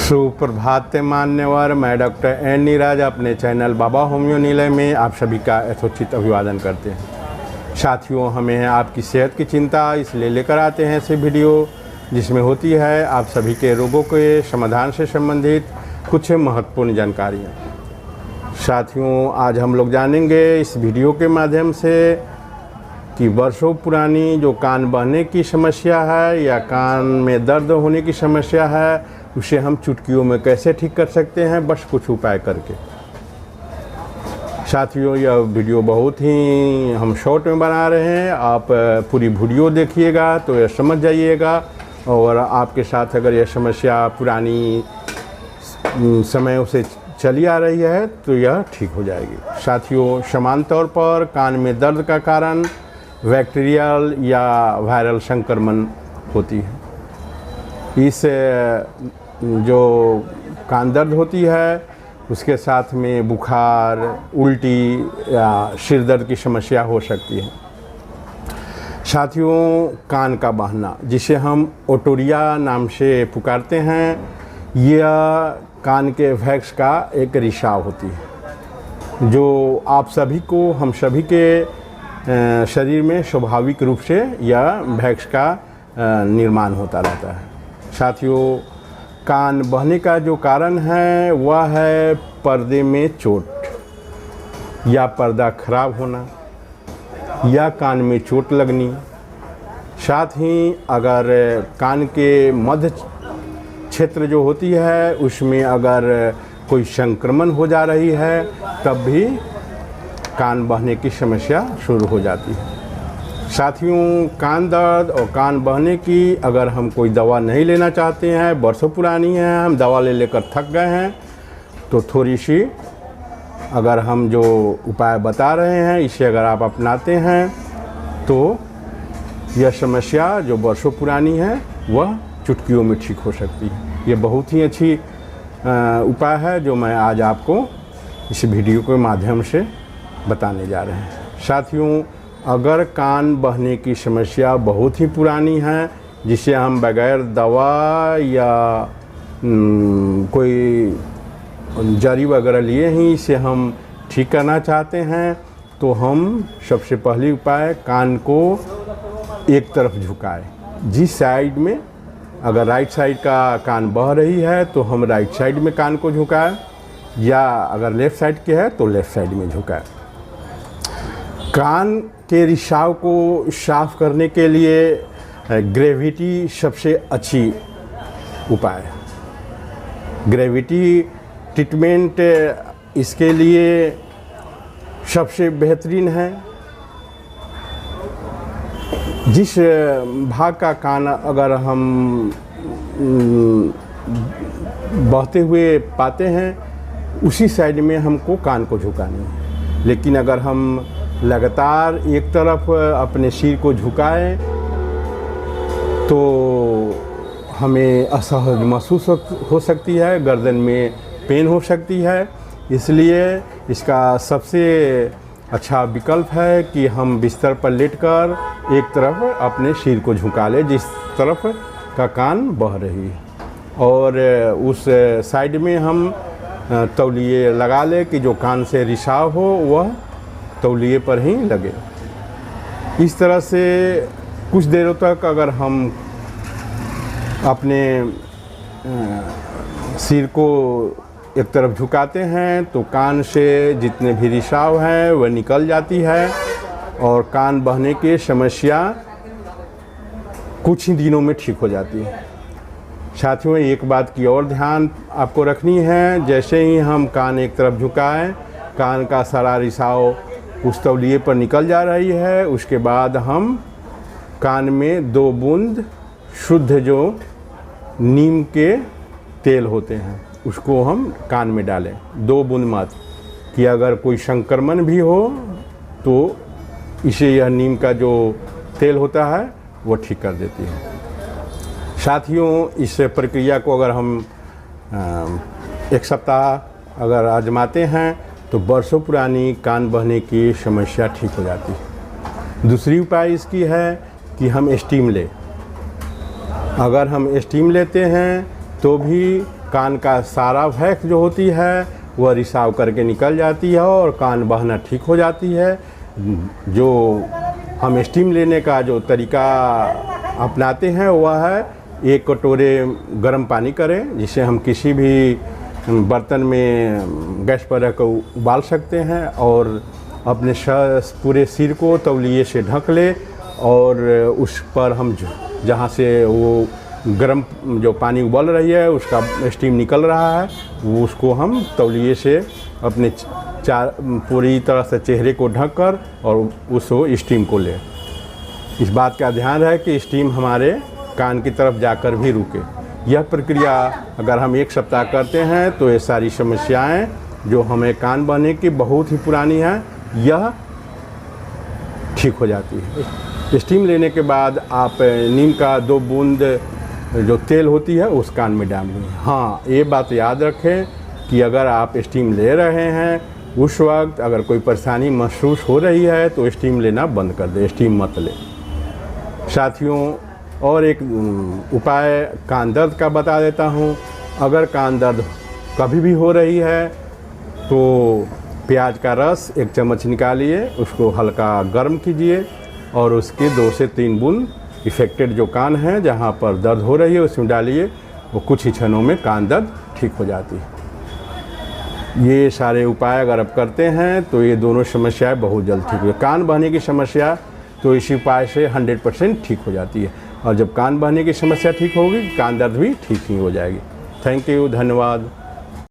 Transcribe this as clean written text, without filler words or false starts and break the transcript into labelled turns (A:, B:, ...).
A: सुप्रभात मान्यवर, मैं डॉक्टर एन नीरज अपने चैनल बाबा होम्यो निलय में आप सभी का यथोचित अभिवादन करते हैं। साथियों, हमें है आपकी सेहत की चिंता, इसलिए लेकर आते हैं ऐसे वीडियो जिसमें होती है आप सभी के रोगों के समाधान से संबंधित कुछ महत्वपूर्ण जानकारियाँ। साथियों, आज हम लोग जानेंगे इस वीडियो के माध्यम से कि वर्षों पुरानी जो कान बहने की समस्या है या कान में दर्द होने की समस्या है, उसे हम चुटकियों में कैसे ठीक कर सकते हैं, बस कुछ उपाय करके। साथियों, यह वीडियो बहुत ही हम शॉर्ट में बना रहे हैं, आप पूरी वीडियो देखिएगा तो यह समझ जाइएगा। और आपके साथ अगर यह समस्या पुरानी समयों से चली आ रही है तो यह ठीक हो जाएगी। साथियों, समान तौर पर कान में दर्द का कारण बैक्टीरियल या वायरल संक्रमण होती है। इस जो कान दर्द होती है उसके साथ में बुखार, उल्टी या सिर दर्द की समस्या हो सकती है। साथियों, कान का बहना, जिसे हम ओटोरिया नाम से पुकारते हैं, यह कान के वैक्स का एक रिसाव होती है जो आप सभी को, हम सभी के शरीर में स्वाभाविक रूप से यह वैक्स का निर्माण होता रहता है। साथियों, कान बहने का जो कारण है वह है पर्दे में चोट या पर्दा खराब होना या कान में चोट लगनी। साथ ही अगर कान के मध्य क्षेत्र जो होती है उसमें अगर कोई संक्रमण हो जा रही है तब भी कान बहने की समस्या शुरू हो जाती है। साथियों, कान दर्द और कान बहने की अगर हम कोई दवा नहीं लेना चाहते हैं, वर्षों पुरानी है, हम दवा ले लेकर थक गए हैं, तो थोड़ी सी अगर हम जो उपाय बता रहे हैं इसे अगर आप अपनाते हैं तो यह समस्या जो वर्षों पुरानी है वह चुटकियों में ठीक हो सकती है। ये बहुत ही अच्छी उपाय है जो मैं आज आपको इस वीडियो के माध्यम से बताने जा रहे हैं। साथियों, अगर कान बहने की समस्या बहुत ही पुरानी है जिसे हम बगैर दवा या कोई जड़ी वगैरह लिए ही इसे हम ठीक करना चाहते हैं, तो हम सबसे पहली उपाय कान को एक तरफ झुकाएं। जिस साइड में अगर राइट साइड का कान बह रही है तो हम राइट साइड में कान को झुकाएं, या अगर लेफ़्ट साइड के है तो लेफ़्ट साइड में झुकाएं। कान के रिसाव को साफ करने के लिए ग्रेविटी सबसे अच्छी उपाय है। ग्रेविटी ट्रीटमेंट इसके लिए सबसे बेहतरीन है। जिस भाग का कान अगर हम बहते हुए पाते हैं उसी साइड में हमको कान को झुकानी है। लेकिन अगर हम लगातार एक तरफ अपने सिर को झुकाएं तो हमें असहज महसूस हो सकती है, गर्दन में पेन हो सकती है। इसलिए इसका सबसे अच्छा विकल्प है कि हम बिस्तर पर लेटकर एक तरफ अपने सिर को झुका लें जिस तरफ का कान बह रही है, और उस साइड में हम तौलिए लगा लें कि जो कान से रिसाव हो वह तौलिए पर ही लगे। इस तरह से कुछ देरों तक अगर हम अपने सिर को एक तरफ झुकाते हैं तो कान से जितने भी रिसाव हैं वह निकल जाती है और कान बहने की समस्या कुछ ही दिनों में ठीक हो जाती है। साथियों, एक बात की और ध्यान आपको रखनी है, जैसे ही हम कान एक तरफ झुकाएं, कान का सारा रिसाव उस तौलिए पर निकल जा रही है, उसके बाद हम कान में 2 बूंद शुद्ध जो नीम के तेल होते हैं उसको हम कान में डालें। 2 बूंद मत, कि अगर कोई संक्रमण भी हो तो इसे यह नीम का जो तेल होता है वो ठीक कर देती है। साथियों, इस प्रक्रिया को अगर हम 1 सप्ताह अगर आजमाते हैं तो वर्षों पुरानी कान बहने की समस्या ठीक हो जाती है। दूसरी उपाय इसकी है कि हम स्टीम लें। अगर हम स्टीम लेते हैं तो भी कान का सारा वैक्स जो होती है वह रिसाव करके निकल जाती है और कान बहना ठीक हो जाती है। जो हम स्टीम लेने का जो तरीका अपनाते हैं वह है 1 कटोरे गर्म पानी करें, जिसे हम किसी भी बर्तन में गैस पर रखकर उबाल सकते हैं और अपने पूरे सिर को तौलिए से ढक ले और उस पर हम जहाँ से वो गर्म जो पानी उबल रही है उसका स्टीम निकल रहा है वो उसको हम तौलिए से अपने पूरी तरह से चेहरे को ढककर और उसको स्टीम को ले। इस बात का ध्यान है कि स्टीम हमारे कान की तरफ जाकर भी रुके। यह प्रक्रिया अगर हम 1 सप्ताह करते हैं तो ये सारी समस्याएं जो हमें कान बहने की बहुत ही पुरानी हैं यह ठीक हो जाती है। स्टीम लेने के बाद आप नीम का 2 बूंद जो तेल होती है उस कान में डालें। हाँ, ये बात याद रखें कि अगर आप स्टीम ले रहे हैं उस वक्त अगर कोई परेशानी महसूस हो रही है तो स्टीम लेना बंद कर दें, स्टीम मत लें। साथियों, और एक उपाय कान दर्द का बता देता हूँ। अगर कान दर्द कभी भी हो रही है तो प्याज का रस 1 चम्मच निकालिए, उसको हल्का गर्म कीजिए और उसके 2 से 3 बूंद इफ़ेक्टेड जो कान है जहाँ पर दर्द हो रही है उसमें डालिए, वो कुछ ही क्षणों में कान दर्द ठीक हो जाती है। ये सारे उपाय अगर आप करते हैं तो ये दोनों समस्याएं बहुत जल्द ठीक हो। कान बहने की समस्या तो इसी उपाय से 100% ठीक हो जाती है और जब कान बहने की समस्या ठीक होगी कान दर्द भी ठीक ही हो जाएगी। थैंक यू, धन्यवाद।